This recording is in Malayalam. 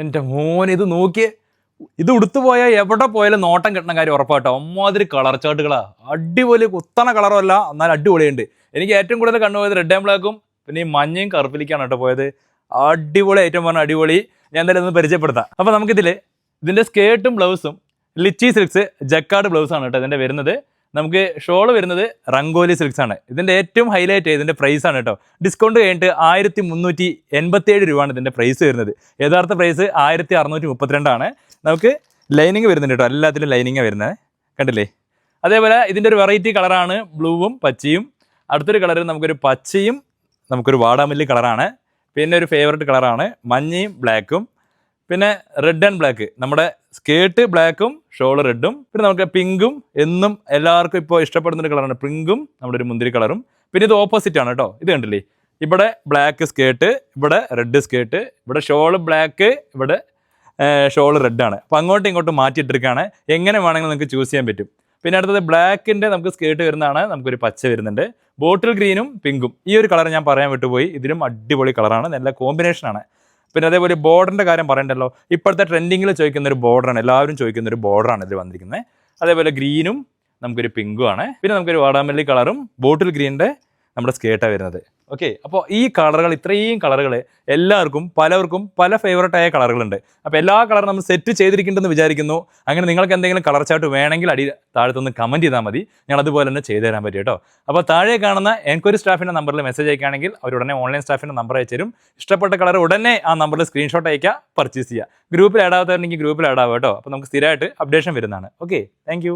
എൻ്റെ മോൻ ഇത് നോക്കിയേ, ഇത് ഉടുത്തു പോയാൽ എവിടെ പോയാലും നോട്ടം കിട്ടുന്ന കാര്യം ഉറപ്പാട്ടോ. അമ്മാതിരി കളർ ചാർട്ടുകളാ, അടിപൊളി കുത്തണ കളറും അല്ല, എന്നാലും അടിപൊളിയുണ്ട്. എനിക്ക് ഏറ്റവും കൂടുതൽ കണ്ടുപോയത് റെഡ് ആൻഡ് ബ്ലാക്കും പിന്നെ ഈ മഞ്ഞയും കറുപ്പിലേക്കാണ് കേട്ടോ പോയത്. അടിപൊളി ഐറ്റം പറഞ്ഞാൽ അടിപൊളി. ഞാൻ എന്തായാലും ഒന്ന് പരിചയപ്പെടുത്താം. അപ്പോൾ ഇതിൻ്റെ സ്കേർട്ടും ബ്ലൗസും ലിച്ചി സിൽക്സ് ജക്കാർഡ് ബ്ലൗസാണ് കേട്ടോ ഇതിൻ്റെ വരുന്നത്. നമുക്ക് ഷോള് വരുന്നത് റംഗോലി സിൽക്സ് ആണ്. ഇതിൻ്റെ ഏറ്റവും ഹൈലൈറ്റ് ഇതിൻ്റെ പ്രൈസ് ആണ് കേട്ടോ. ഡിസ്കൗണ്ട് കഴിഞ്ഞിട്ട് 1387 രൂപയാണ് ഇതിൻ്റെ പ്രൈസ് വരുന്നത്. യഥാർത്ഥ പ്രൈസ് 1632 നമുക്ക് ലൈനിങ് വരുന്നുണ്ട് കേട്ടോ, എല്ലാത്തിലും ലൈനിങ്ങാണ് വരുന്നത്, കണ്ടില്ലേ. അതേപോലെ ഇതിൻ്റെ ഒരു വെറൈറ്റി കളറാണ് ബ്ലൂവും പച്ചയും. അടുത്തൊരു കളർ നമുക്കൊരു പച്ചയും നമുക്കൊരു വാടാമല്ലി കളറാണ്. പിന്നെ ഒരു ഫേവററ്റ് കളറാണ് മഞ്ഞയും ബ്ലാക്കും. പിന്നെ റെഡ് ആൻഡ് ബ്ലാക്ക്, നമ്മുടെ സ്കേർട്ട് ബ്ലാക്കും ഷോള് റെഡും. പിന്നെ നമുക്ക് പിങ്കും, എന്നും എല്ലാവർക്കും ഇപ്പോൾ ഇഷ്ടപ്പെടുന്നൊരു കളറാണ് പിങ്കും, നമ്മുടെ ഒരു മുന്തിരി കളറും. പിന്നെ ഇത് ഓപ്പോസിറ്റ് ആണ് കേട്ടോ, ഇത് കണ്ടില്ലേ, ഇവിടെ ബ്ലാക്ക് സ്കേർട്ട്, ഇവിടെ റെഡ് സ്കേർട്ട്, ഇവിടെ ഷോള് ബ്ലാക്ക്, ഇവിടെ ഷോള് റെഡാണ്. അപ്പോൾ അങ്ങോട്ടും ഇങ്ങോട്ടും മാറ്റിയിട്ടിരിക്കുകയാണ്. എങ്ങനെ വേണമെങ്കിലും നിങ്ങൾക്ക് ചൂസ് ചെയ്യാൻ പറ്റും. പിന്നെ അടുത്തത് ബ്ലാക്കിൻ്റെ നമുക്ക് സ്കേർട്ട് വരുന്നതാണ്, നമുക്കൊരു പച്ച വരുന്നുണ്ട്, ബോട്ടിൽ ഗ്രീനും പിങ്കും. ഈ ഒരു കളർ ഞാൻ പറയാൻ വിട്ടുപോയി, ഇതിലും അടിപൊളി കളറാണ്, നല്ല കോമ്പിനേഷനാണ്. പിന്നെ അതേപോലെ ബോർഡറിൻ്റെ കാര്യം പറയണ്ടല്ലോ, ഇപ്പോഴത്തെ ട്രെൻഡിങ്ങിൽ ചോദിക്കുന്ന ഒരു ബോർഡറാണ്, എല്ലാവരും ചോദിക്കുന്ന ഒരു ബോർഡറാണ് ഇതിൽ വന്നിരിക്കുന്നത്. അതേപോലെ ഗ്രീനും നമുക്കൊരു പിങ്കും ആണ്. പിന്നെ നമുക്കൊരു വാടാമല്ലി കളറും ബോട്ടിൽ ഗ്രീനിൻ്റെ നമ്മുടെ സ്കേർട്ടാണ് വരുന്നത്. ഓക്കെ, അപ്പോൾ ഈ കളറുകൾ, ഇത്രയും കളറുകൾ എല്ലാവർക്കും പലവർക്കും പല ഫേവറേറ്റായ കളറുകളുണ്ട്. അപ്പോൾ എല്ലാ കളറും നമ്മൾ സെറ്റ് ചെയ്തിരിക്കുന്നുണ്ടെന്ന് വിചാരിക്കുന്നു. അങ്ങനെ നിങ്ങൾക്ക് എന്തെങ്കിലും കളർ ചാർട്ട് വേണമെങ്കിൽ താഴത്തൊന്ന് കമൻറ്റ് ചെയ്താൽ മതി, ഞങ്ങൾ അതുപോലെ തന്നെ ചെയ്തു തരാൻ പറ്റും കേട്ടോ. അപ്പോൾ താഴെ കാണുന്ന എൻക്വയറി സ്റ്റാഫിൻ്റെ നമ്പറിൽ മെസ്സേജ് അയക്കുകയാണെങ്കിൽ അവർ ഉടനെ ഓൺലൈൻ സ്റ്റാഫിൻ്റെ നമ്പർ അയച്ചു തരും. ഇഷ്ടപ്പെട്ട കളർ ഉടനെ ആ നമ്പറിൽ സ്ക്രീൻഷോട്ട് അയക്കുക, പർച്ചേസ് ചെയ്യുക. ഗ്രൂപ്പിൽ ആഡ് ആവാത്തവരുണ്ടെങ്കിൽ ഗ്രൂപ്പിൽ ആഡ് ആവുക കേട്ടോ. അപ്പോൾ നമുക്ക് സ്ഥിരമായിട്ട് അപ്ഡേഷൻ വരുന്നതാണ്. Okay, thank